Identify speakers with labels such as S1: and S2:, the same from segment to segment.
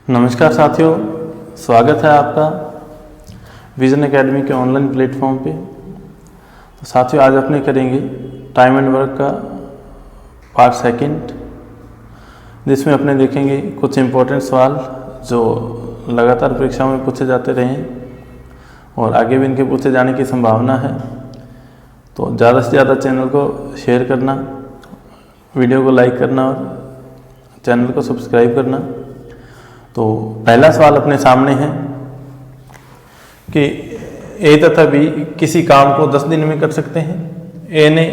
S1: नमस्कार साथियों, स्वागत है आपका विजन एकेडमी के ऑनलाइन प्लेटफॉर्म पे। तो साथियों, आज अपने करेंगे टाइम एंड वर्क का पार्ट सेकंड, जिसमें अपने देखेंगे कुछ इम्पोर्टेंट सवाल जो लगातार परीक्षा में पूछे जाते रहे हैं और आगे भी इनके पूछे जाने की संभावना है। तो ज़्यादा से ज़्यादा चैनल को शेयर करना, वीडियो को लाइक करना और चैनल को सब्सक्राइब करना। तो पहला सवाल अपने सामने है कि ए तथा बी किसी काम को 10 दिन में कर सकते हैं। ए ने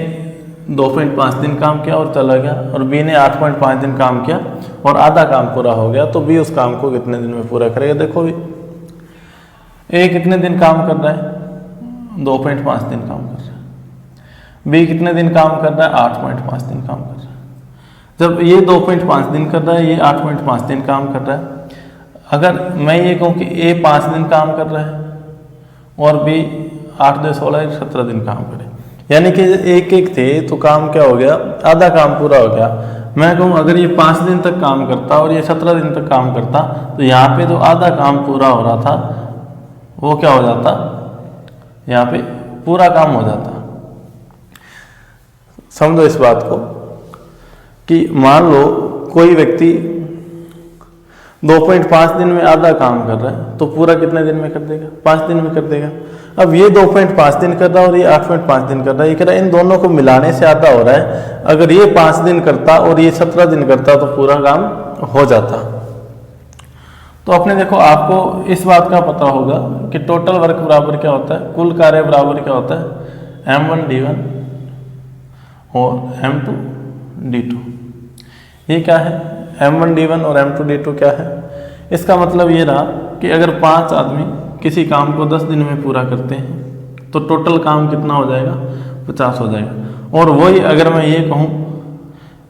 S1: 2.5 दिन काम किया और चला गया, और बी ने 8.5 दिन काम किया और आधा काम पूरा हो गया। तो बी उस काम को कितने दिन में पूरा करेगा? देखो भी, ए कितने दिन काम कर रहा है? 2.5 दिन काम कर रहा है। बी कितने दिन काम कर रहा है? 8.5 दिन काम कर रहा है। जब ये 2.5 दिन कर रहा है, ये 8.5 दिन काम कर रहा है। अगर मैं ये कहूँ कि ए 5 दिन काम कर रहा है और बी 8 2 16 17 दिन काम करे, यानी कि एक एक थे तो काम क्या हो गया? आधा काम पूरा हो गया। मैं कहूँ अगर ये 5 दिन तक काम करता और ये 17 दिन तक काम करता, तो यहाँ पे जो आधा काम पूरा हो रहा था वो क्या हो जाता? यहाँ पे पूरा काम हो जाता। समझो इस बात को कि मान लो कोई व्यक्ति 2.5 दिन में आधा काम कर रहा है, तो पूरा कितने दिन में कर देगा? 5 दिन में कर देगा। अब ये 2.5 दिन कर रहा है और ये 8.5 दिन कर रहा है, ये कह रहा है इन दोनों को मिलाने से आधा हो रहा है। अगर ये 5 दिन करता और ये 17 दिन करता तो पूरा काम हो जाता। तो अपने देखो, आपको इस बात का पता होगा कि टोटल वर्क बराबर क्या होता है, कुल कार्य बराबर क्या होता है? M1 D1 और M2 D2। ये क्या है? M1 D1 और M2 D2 क्या है? इसका मतलब ये रहा कि अगर 5 आदमी किसी काम को 10 दिन में पूरा करते हैं तो टोटल काम कितना हो जाएगा? 50 हो जाएगा। और वही अगर मैं ये कहूँ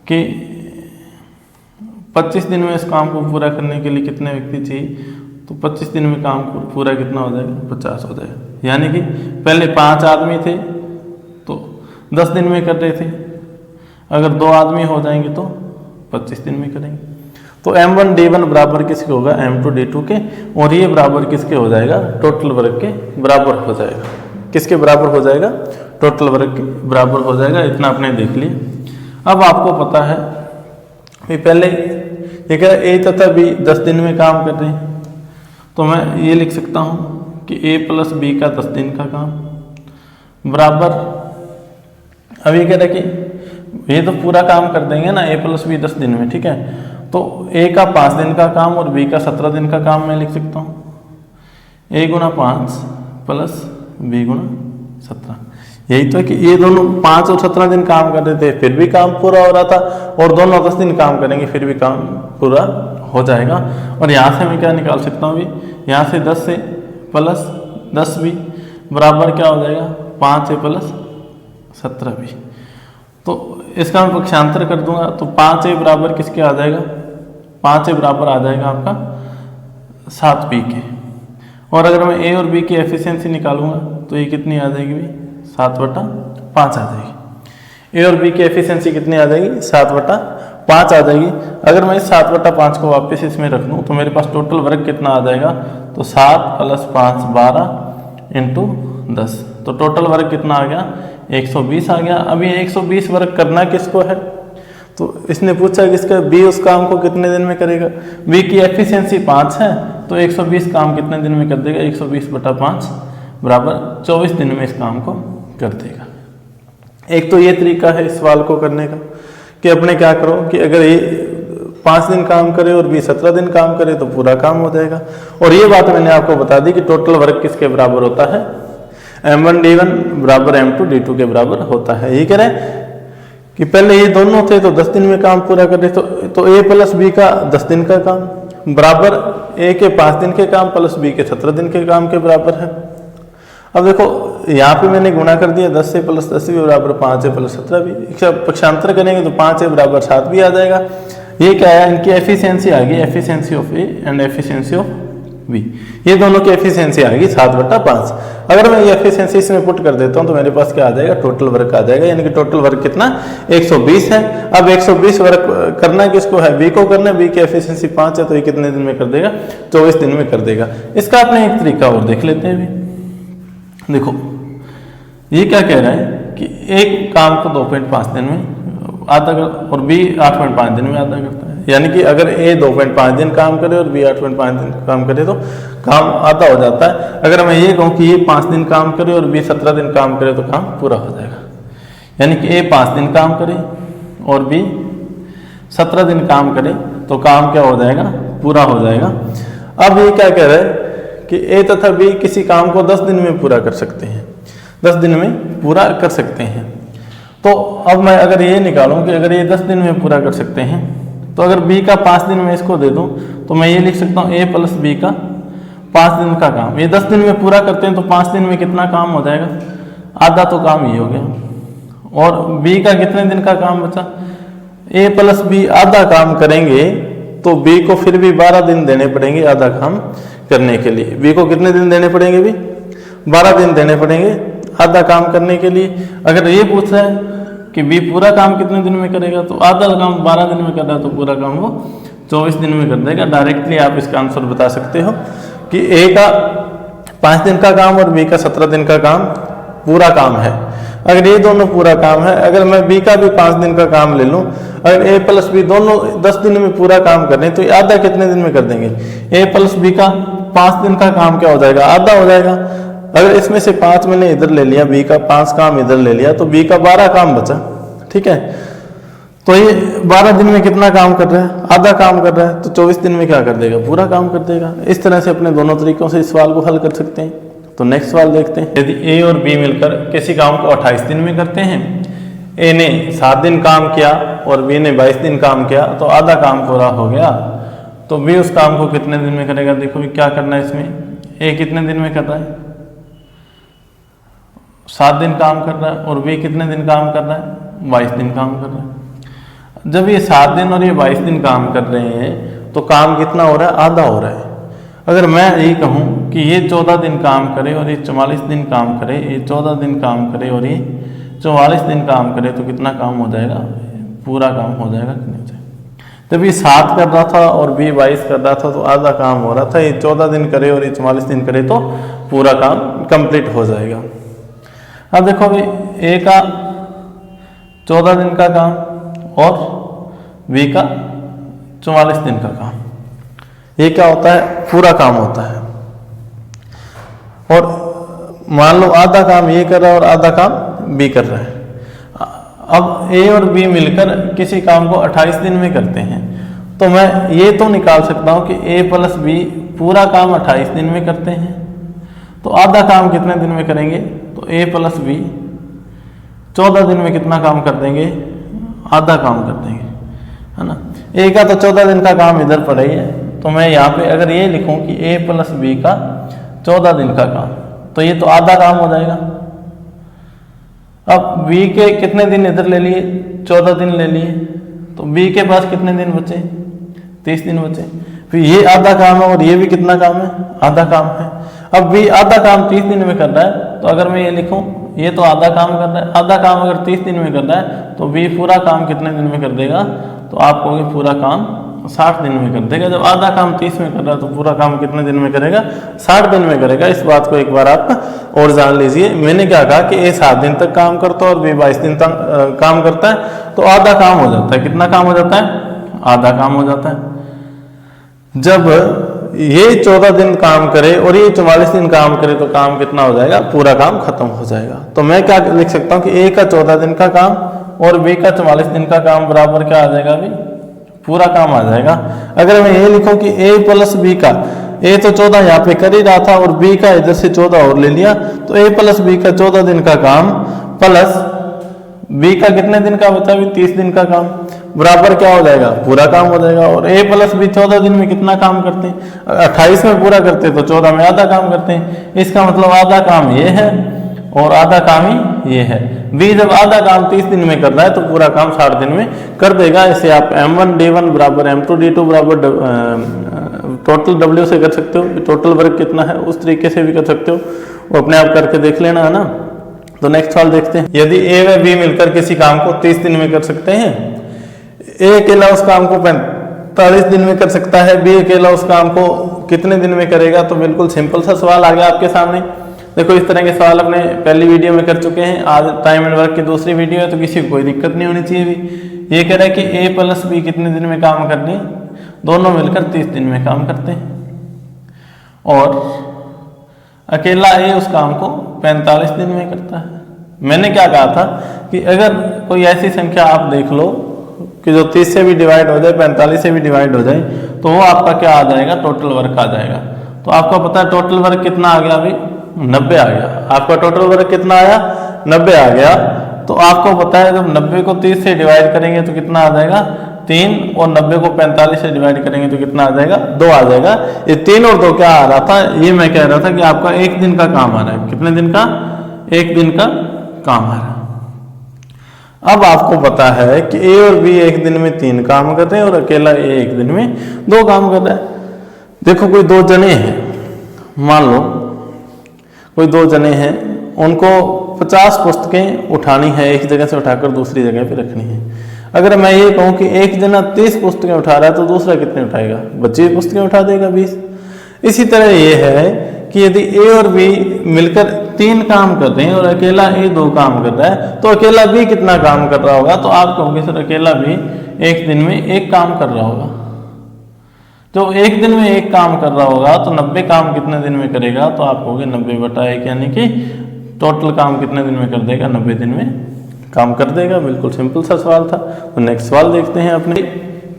S1: कि 25 दिन में इस काम को पूरा करने के लिए कितने व्यक्ति चाहिए, तो 25 दिन में काम को पूरा कितना हो जाएगा? 50 हो जाएगा। यानी कि पहले 5 आदमी थे तो 10 दिन में कर रहे थे, अगर 2 आदमी हो जाएंगे तो 25 दिन में करेंगे। तो M1 D1 बराबर किसके होगा? M2 D2 के, और ये बराबर किसके हो जाएगा? टोटल वर्क के बराबर हो जाएगा। किसके बराबर हो जाएगा? टोटल वर्क के बराबर हो जाएगा। इतना आपने देख लिया। अब आपको पता है कि पहले ये कह रहा है A तथा B 10 दिन में काम कर रहे हैं, तो मैं ये लिख सकता हूँ कि A प्लस B का 10 दिन का काम बराबर, अब ये कह रहा है कि ये तो पूरा काम कर देंगे ना, A प्लस B 10 दिन में, ठीक है। तो A का 5 दिन का काम और B का 17 दिन का काम मैं लिख सकता हूँ। A गुना 5 प्लस B गुना 17। यही तो है कि ये दोनों 5 और 17 दिन काम कर रहे थे, फिर भी काम पूरा हो रहा था, और दोनों 10 दिन काम करेंगे फिर भी काम पूरा हो जाएगा। और यहाँ से मैं क्या निकाल सकता हूँ? भी यहाँ से 10 से प्लस 10 भी बराबर क्या हो जाएगा? 5 से प्लस 17 भी। तो इसका मैं पक्षांतर कर दूंगा तो 5A बराबर किसके आ जाएगा? 5A बराबर आ जाएगा आपका 7B के। और अगर मैं A और B की एफिशिएंसी निकालूंगा तो ये कितनी आ जाएगी? भी 7/5 आ जाएगी। A और B की एफिशिएंसी कितनी आ जाएगी? 7/5 आ जाएगी। अगर मैं इस 7/5 को वापस इसमें रख दूँ तो मेरे पास टोटल वर्क कितना आ जाएगा? तो 7 + 5 12 इंटू 10। तो टोटल वर्क कितना आ गया? 120 आ गया। अब ये 120 वर्क करना किसको है? तो इसने पूछा किसका? बी उस काम को कितने दिन में करेगा? बी की एफिशिएंसी 5 है, तो 120 काम कितने दिन में कर देगा? 120/5 बराबर 24 दिन में इस काम को कर देगा। एक तो ये तरीका है इस सवाल को करने का कि अपने क्या करो कि अगर ये 5 दिन काम करे और बी 17 दिन काम करे तो पूरा काम हो जाएगा। और ये बात मैंने आपको बता दी कि टोटल वर्क किसके बराबर होता है? M1 D1 बराबर M2 D2 के बराबर होता है। ये कह रहे हैं कि पहले ये दोनों थे तो 10 दिन में काम पूरा कर रहे, तो A प्लस B का 10 दिन का काम बराबर A के 5 दिन के काम प्लस B के 17 दिन के काम के बराबर है। अब देखो, यहाँ पे मैंने गुणा कर दिया, 10 से प्लस 10 भी बराबर 5A प्लस 17 भी। पक्षांतर करेंगे तो 5A बराबर 7 भी आ जाएगा। ये क्या है? इनकी एफिशिएंसी आ गई, efficiency of A and efficiency of B. ये दोनों की एफिशिएंसी आएगी 7/5। अगर मैं ये एफिशिएंसी इसमें पुट कर देता हूँ तो मेरे पास क्या आ जाएगा, टोटल वर्क आ जाएगा, यानी कि टोटल वर्क कितना 120 है। अब 120 वर्क करना किसको है, बी को करना है। बी की एफिशिएंसी 5 है, तो ये कितने दिन में कर देगा, 24 दिन में कर देगा। इसका अपने एक तरीका और देख लेते हैं अभी। देखो ये क्या कह रहा है कि एक काम को 2.5 दिन में आधा कर और बी 8.5 दिन में आधा करता है। यानी कि अगर ए 2.5 दिन काम करे और बी 8.5 दिन काम करे तो काम आधा हो जाता है। अगर मैं ये कहूँ कि ये 5 दिन काम करे और बी 17 दिन काम करे तो काम पूरा हो जाएगा। यानी कि ए 5 दिन काम करे और बी 17 दिन काम करे तो काम क्या हो जाएगा, पूरा हो जाएगा। अब ये क्या कह रहा है कि ए तथा बी किसी काम को 10 दिन में पूरा कर सकते हैं, 10 दिन में पूरा कर सकते हैं। तो अब मैं अगर ये निकालूं कि अगर ये 10 दिन में पूरा कर सकते हैं तो अगर b का 5 दिन में इसको दे दूं तो मैं ये लिख सकता हूँ a प्लस बी का 5 दिन का काम। ये 10 दिन में पूरा करते हैं तो 5 दिन में कितना काम हो जाएगा, आधा तो काम ये हो गया। और b का कितने दिन का काम बचा, a प्लस बी आधा काम करेंगे तो b को फिर भी 12 दिन देने पड़ेंगे आधा काम करने के लिए। b को कितने दिन देने पड़ेंगे, भी 12 दिन देने पड़ेंगे आधा काम करने के लिए। अगर ये पूछ रहा है कि बी पूरा काम कितने दिन में करेगा तो आधा काम 12 दिन में कर रहा है तो पूरा काम वो 24 दिन में कर देगा। डायरेक्टली आप इसका आंसर बता सकते हो कि ए का 5 दिन का काम और बी का 17 दिन का काम पूरा काम है। अगर ये दोनों पूरा काम है, अगर मैं बी का भी 5 दिन का काम ले लूँ, अगर ए प्लस बी दोनों 10 दिन में पूरा काम कर रहे हैं तो आधा कितने दिन में कर देंगे, ए प्लस बी का 5 दिन का काम क्या हो जाएगा, आधा हो जाएगा। अगर इसमें से 5 मैंने इधर ले लिया, बी का 5 काम इधर ले लिया तो बी का 12 काम बचा, ठीक है। तो ये 12 दिन में कितना काम कर रहा है, आधा काम कर रहा है, तो 24 दिन में क्या कर देगा, पूरा काम कर देगा। इस तरह से अपने दोनों तरीकों से इस सवाल को हल कर सकते हैं। तो नेक्स्ट सवाल देखते हैं। यदि ए और बी मिलकर किसी काम को 28 दिन में करते हैं, ए ने 7 दिन काम किया और बी ने 22 दिन काम किया तो आधा काम पूरा हो गया, तो बी उस काम को कितने दिन में करेगा। देखो क्या करना है इसमें, ए कितने दिन में कर रहा है, 7 दिन काम कर रहा है और बी कितने दिन काम कर रहा है, 22 दिन काम कर रहा है। जब ये 7 दिन और ये 22 दिन काम कर रहे हैं तो काम कितना हो रहा है, आधा हो रहा है। अगर मैं यही कहूँ कि ये 14 दिन काम करे और ये 44 दिन काम करे, ये 14 दिन काम करे और ये 44 दिन काम करे तो कितना काम हो जाएगा, पूरा काम हो जाएगा कि नहीं जाएगा। जब ये 7 कर रहा था और बी 22 कर रहा था तो आधा काम हो रहा था, ये 14 दिन करे और ये 44 दिन करे तो पूरा काम कंप्लीट हो जाएगा। अब देखो भाई ए का 14 दिन का काम और बी का 44 दिन का काम, ये क्या होता है, पूरा काम होता है। और मान लो आधा काम ये कर रहा है और आधा काम बी कर रहा है। अब ए और बी मिलकर किसी काम को 28 दिन में करते हैं तो मैं ये तो निकाल सकता हूँ कि ए प्लस बी पूरा काम 28 दिन में करते हैं, तो आधा काम कितने दिन में करेंगे, तो ए प्लस बी 14 दिन में कितना काम कर देंगे, आधा काम कर देंगे, है ना। ए का तो 14 दिन का काम इधर पड़ा ही है, तो मैं यहाँ पे अगर ये लिखूं कि ए प्लस बी का 14 दिन का काम, तो ये तो आधा काम हो जाएगा। अब बी के कितने दिन इधर ले लिए, 14 दिन ले लिए, तो बी के पास कितने दिन बचे, 30 दिन बचे। फिर ये आधा काम है और ये भी कितना काम है, आधा काम है। अब बी आधा काम 30 दिन में कर रहा है, तो अगर मैं ये लिखूं ये तो आधा काम कर रहा है, आधा काम अगर 30 दिन में कर रहा है तो बी पूरा काम कितने दिन में कर देगा, तो आप कहोगे पूरा काम 60 दिन में कर देगा। जब आधा काम 30 में कर रहा है तो पूरा काम कितने दिन में करेगा, 60 दिन में करेगा। इस बात को एक बार आप और जान लीजिए। मैंने क्या कहा कि ए 7 दिन तक काम करता है और बी 22 दिन तक काम करता है, तो आधा काम हो जाता है। कितना काम हो जाता है, आधा काम हो जाता है। जब ये 14 दिन काम करे और ये 44 दिन काम करे तो काम कितना हो जाएगा, पूरा काम खत्म हो जाएगा। तो मैं क्या लिख सकता हूँ कि ए का 14 दिन का काम और बी का 44 दिन का काम बराबर क्या आ जाएगा, अभी पूरा काम आ जाएगा। अगर मैं ये लिखूं कि ए प्लस बी का, ए तो 14 यहाँ पे कर ही रहा था और बी का इधर से 14 और ले लिया, तो ए प्लस बी का 14 दिन का काम प्लस बी का कितने दिन का बचा, भी 30 दिन का काम बराबर क्या हो जाएगा, पूरा काम हो जाएगा। और ए प्लस बी 14 दिन में कितना काम करते हैं, 28 में पूरा करते हैं तो 14 में आधा काम करते हैं। इसका मतलब आधा काम ये है और आधा काम ही ये है। बी जब आधा काम 30 दिन में कर रहा है तो पूरा काम 60 दिन में कर देगा। इसे आप m1 d1 बराबर m2 d2 बराबर टोटल W से कर सकते हो, टोटल वर्क कितना है, उस तरीके से भी कर सकते हो, वो अपने आप करके देख लेना, है ना। तो नेक्स्ट सवाल देखते हैं। यदि A व B मिलकर किसी काम को 30 दिन में कर सकते हैं, A अकेला उस काम को 45 दिन में कर सकता है, B अकेला उस काम को कितने दिन में करेगा? तो बिल्कुल सिंपल सा सवाल आ गया आपके सामने। देखो इस तरह के सवाल अपने पहली वीडियो में कर चुके हैं, आज टाइम एंड वर्क की दूसरी वीडियो है, तो किसी को कोई दिक्कत नहीं होनी चाहिए भी। ये कह रहा है कि A प्लस B कितने दिन में काम करने, दोनों मिलकर 30 दिन में काम करते हैं, और अकेला A उस काम को 45 दिन में करता है। मैंने क्या कहा था कि अगर कोई ऐसी संख्या आप देख लो कि जो 30 से भी डिवाइड हो जाए, 45 से भी डिवाइड हो जाए, तो वो आपका क्या आ जाएगा? टोटल वर्क आ जाएगा। तो आपको पता है टोटल वर्क कितना आ गया? अभी 90 आ गया। आपका टोटल वर्क कितना आया? 90 आ गया। तो आपको पता है जब 90 को 30 से डिवाइड करेंगे तो कितना आ जाएगा? 3, और 90 को 45 से डिवाइड करेंगे तो कितना आ जाएगा? 2 आ जाएगा। ये 3 और 2 क्या आ रहा था? ये मैं कह रहा था कि आपका 1 दिन का काम आ रहा है। कितने दिन का? 1 दिन का काम आ रहा है। अब आपको पता है कि A और B 1 दिन में 3 काम कर रहे हैं, और अकेला A 1 दिन में 2 काम कर रहा है। देखो कोई 2 जने हैं, मान लो कोई 2 जने हैं, उनको 50 पुस्तकें उठानी है, एक जगह से उठाकर दूसरी जगह पे रखनी है। अगर मैं ये कहूँ कि एक जना 30 पुस्तकें उठा रहा है, तो दूसरा कितने उठाएगा? बची हुई पुस्तकें उठा देगा 20। इसी तरह ये है कि यदि A और B मिलकर 3 काम कर रहे हैं और अकेला A 2 काम कर रहा है, तो अकेला B कितना काम कर रहा होगा? तो आप कहोगे सर अकेला B 1 दिन में 1 काम कर रहा होगा। जो 1 दिन में 1 काम कर रहा होगा, तो 90 काम कितने दिन में करेगा? तो आप कहोगे 90/1, यानी कि टोटल काम कितने दिन में कर देगा? 90 दिन में काम कर देगा। बिल्कुल सिंपल सा सवाल था। तो नेक्स्ट सवाल देखते हैं अपने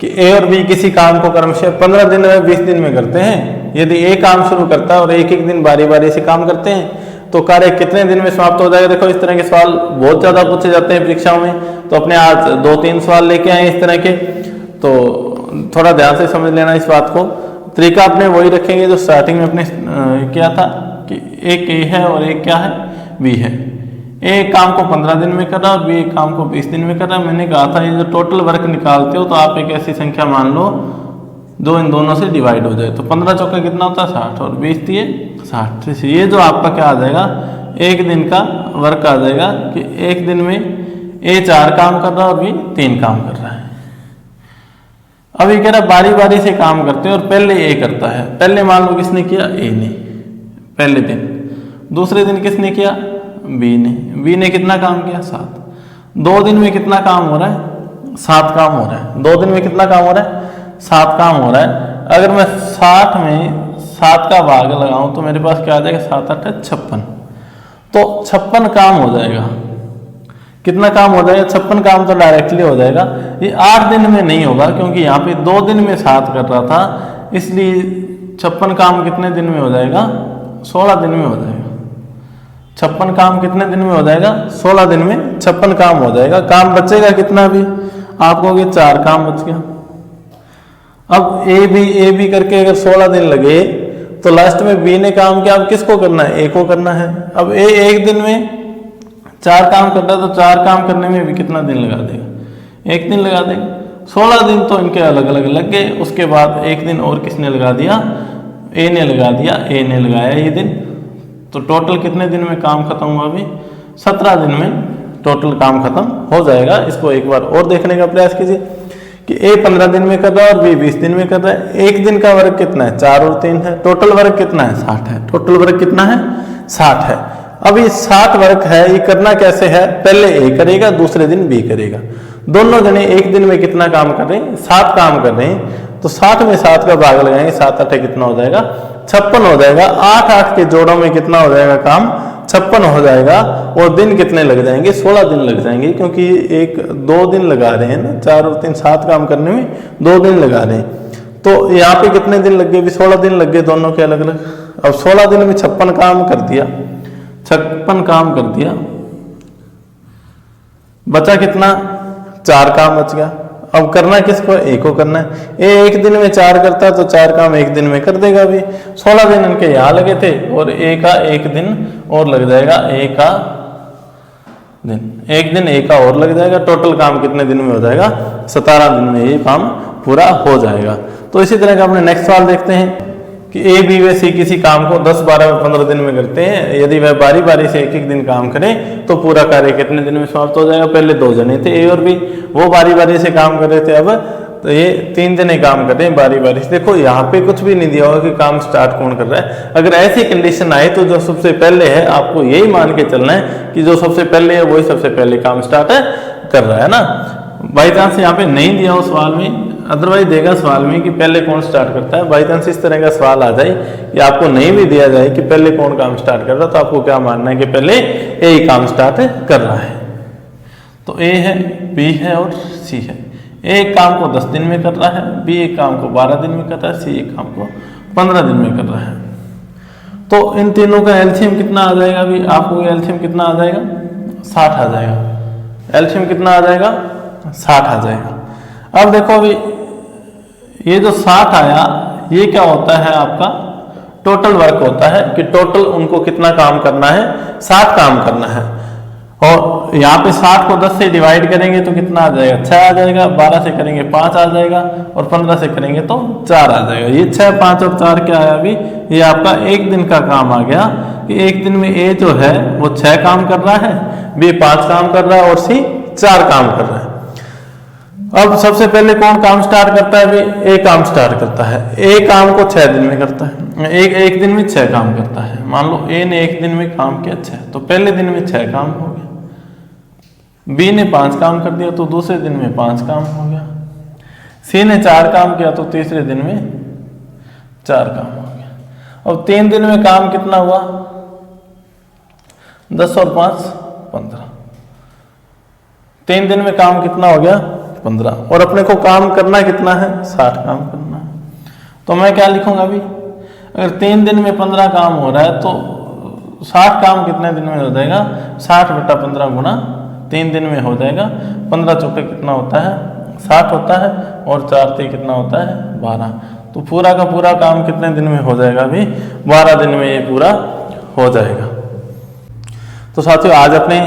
S1: कि A और B किसी काम को क्रमशः 15 दिन व 20 दिन में करते हैं। यदि A काम शुरू करता है और एक एक दिन बारी बारी से काम करते हैं, तो कार्य कितने दिन में समाप्त हो जाएगा? देखो इस तरह के सवाल बहुत ज़्यादा पूछे जाते हैं परीक्षाओं में, तो अपने आज 2-3 सवाल लेके आए इस तरह के, तो थोड़ा ध्यान से समझ लेना इस बात को। तरीका अपने वही रखेंगे जो स्टार्टिंग में अपने किया था कि एक A है और एक क्या है? B है। A काम को 15 दिन में कर रहा है और B काम को 20 दिन में कर रहा है। मैंने कहा था ये जो टोटल वर्क निकालते हो, तो आप एक ऐसी संख्या मान लो जो इन दोनों से डिवाइड हो जाए। तो 15 चौका कितना होता है? 60, और 20 दिए 60। ये जो आपका क्या आ जाएगा? 1 दिन का वर्क आ जाएगा कि 1 दिन में A 4 काम कर रहा है और B 3 काम कर रहा है। अब ये कह रहा है बारी बारी से काम करते हैं और पहले A करता है। पहले मान लो किसने किया? A ने, पहले दिन। दूसरे दिन किसने किया? B ने। B ने कितना काम किया? 7। 2 दिन में कितना काम हो रहा है? 7 काम हो रहा है। 2 दिन में कितना काम हो रहा है? 7 काम हो रहा है। अगर मैं 60 में 7 का भाग लगाऊं तो मेरे पास क्या आ जाएगा? 7 8 56। तो 56 काम हो जाएगा। कितना काम हो जाएगा? 56 काम तो डायरेक्टली हो जाएगा। ये 8 दिन में नहीं होगा, क्योंकि यहाँ पे 2 दिन में 7 कर रहा था, इसलिए 56 काम कितने दिन में हो जाएगा? 16 दिन में हो जाएगा। 56 काम कितने दिन में हो जाएगा? 16 दिन में 56 काम हो जाएगा। काम बचेगा कितना? भी आप कहोगे 4 काम बच गया। अब ए बी करके अगर 16 दिन लगे, तो लास्ट में B ने काम किया, अब किसको करना है? A को करना है। अब A 1 दिन में 4 काम कर रहा है, तो 4 काम करने में भी कितना दिन लगा देगा? 1 दिन लगा देगा। 16 दिन तो इनके अलग अलग लग गए। उसके बाद 1 दिन और किसने लगा दिया? A ने लगा दिया। A ने लगाया ये दिन, तो टोटल कितने दिन में काम खत्म हुआ? अभी 17 दिन में टोटल काम खत्म हो जाएगा। इसको एक बार और देखने का प्रयास कीजिए कि A 15 दिन में कर रहा है और B 20 दिन में कर रहा है। 1 दिन का वर्क कितना है? 4 और 3 है। टोटल वर्क कितना है? 60 है। टोटल वर्क कितना है? 60 है। अब ये 60 वर्क है, ये करना कैसे है? पहले A करेगा, दूसरे दिन B करेगा। दोनों जने 1 दिन में कितना काम कर रहे हैं? 7 काम कर रहे हैं। तो 60 में 7 का भाग लगाएंगे, 7 8 कितना हो जाएगा? 56 हो जाएगा। 8 8 के जोड़ों में कितना हो जाएगा काम? 56 हो जाएगा। और दिन कितने लग जाएंगे? 16 दिन लग जाएंगे, क्योंकि 2 दिन लगा रहे हैं ना, 4 और 3 7 काम करने में 2 दिन लगा रहे हैं। तो यहाँ पे कितने दिन लग गए? 16 दिन लग गए दोनों के अलग अलग। अब 16 दिन में 56 काम कर दिया, 56 काम कर दिया, बचा कितना? 4 काम बच गया। अब करना किसको? A को करना है। A 1 दिन में 4 करता है, तो 4 काम 1 दिन में कर देगा। भी 16 दिन इनके यहाँ लगे थे, और A का 1 दिन और लग जाएगा। A का दिन 1 दिन A का और लग जाएगा। टोटल काम कितने दिन में हो जाएगा? 17 दिन में ये काम पूरा हो जाएगा। तो इसी तरह का अपने नेक्स्ट सवाल देखते हैं कि ए, बी व सी किसी काम को 10, 12 व 15 दिन में करते हैं। यदि वह बारी बारी से एक एक दिन काम करें तो पूरा कार्य कितने दिन में समाप्त हो जाएगा। पहले 2 जने थे ए और बी, वो बारी बारी से काम कर रहे थे, अब तो ये 3 जने काम कर रहे हैं बारी बारी से। देखो यहाँ पे कुछ भी नहीं दिया होगा कि काम स्टार्ट कौन कर रहा है। अगर ऐसी कंडीशन आए तो जो सबसे पहले है आपको यही मान के चलना है कि जो सबसे पहले है वही सबसे पहले काम स्टार्ट कर रहा है ना। बाई चांस यहाँ पे नहीं दिया हो सवाल में, अदरवाइज देगा सवाल में कि पहले कौन स्टार्ट करता है। बाई चांस इस तरह का सवाल आ जाए या आपको नहीं भी दिया जाए कि पहले कौन काम स्टार्ट कर रहा है, तो आपको क्या मानना है कि पहले ए ही काम स्टार्ट कर रहा है। तो ए है, बी है और सी है। ए एक काम को 10 दिन में कर रहा है, बी एक काम को 12 दिन में कर रहा है, सी एक काम को 15 दिन में कर रहा है। तो इन तीनों का एलसीएम कितना आ जाएगा। अभी आपको एलसीएम कितना आ जाएगा, 60 आ जाएगा। एलसीएम कितना आ जाएगा, 60 आ जाएगा। अब देखो अभी ये जो 60 आया ये क्या होता है, आपका टोटल वर्क होता है कि टोटल उनको कितना काम करना है, 60 काम करना है। और यहाँ पे 60 को 10 से डिवाइड करेंगे तो कितना आ जाएगा, 6 आ जाएगा। 12 से करेंगे 5 आ जाएगा और 15 से करेंगे तो 4 आ जाएगा। ये 6, 5 और 4 क्या आया अभी, ये आपका एक दिन का काम आ गया कि एक दिन में ए जो है वो 6 काम कर रहा है, बी 5 काम कर रहा है और सी 4 काम कर रहा है। अब सबसे पहले कौन काम स्टार्ट करता है, भाई ए काम स्टार्ट करता है। ए काम को 6 दिन में करता है, एक दिन में 6 काम करता है। मान लो ए ने एक दिन में काम किया 6, तो पहले दिन में 6 काम हो गया। बी ने 5 काम कर दिया तो दूसरे दिन में 5 काम हो गया। सी ने 4 काम किया तो तीसरे दिन में 4 काम हो गया। अब 3 दिन में काम कितना हुआ, 10 और 5 15। 3 दिन में काम कितना हो गया, 15। और अपने को काम करना कितना है, 60 काम करना है। तो मैं क्या लिखूंगा अभी, अगर 3 दिन में 15 काम हो रहा है तो 60 काम कितने दिन में हो जाएगा, 60 बटा 15 गुना 3 दिन में हो जाएगा। 15 चौके कितना होता है, 60 होता है और 4 से कितना होता है, 12। तो पूरा का पूरा काम कितने दिन में हो जाएगा, अभी 12 दिन में ये पूरा हो जाएगा। तो साथियों आज अपने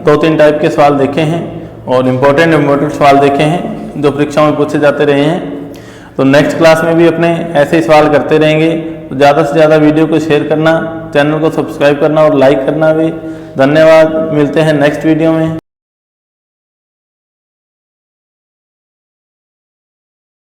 S1: 2-3 टाइप के सवाल देखे हैं और इम्पोर्टेंट सवाल देखे हैं जो परीक्षाओं में पूछे जाते रहे हैं। तो नेक्स्ट क्लास में भी अपने ऐसे ही सवाल करते रहेंगे। तो ज़्यादा से ज़्यादा वीडियो को शेयर करना, चैनल को सब्सक्राइब करना और लाइक करना भी। धन्यवाद, मिलते हैं नेक्स्ट वीडियो में।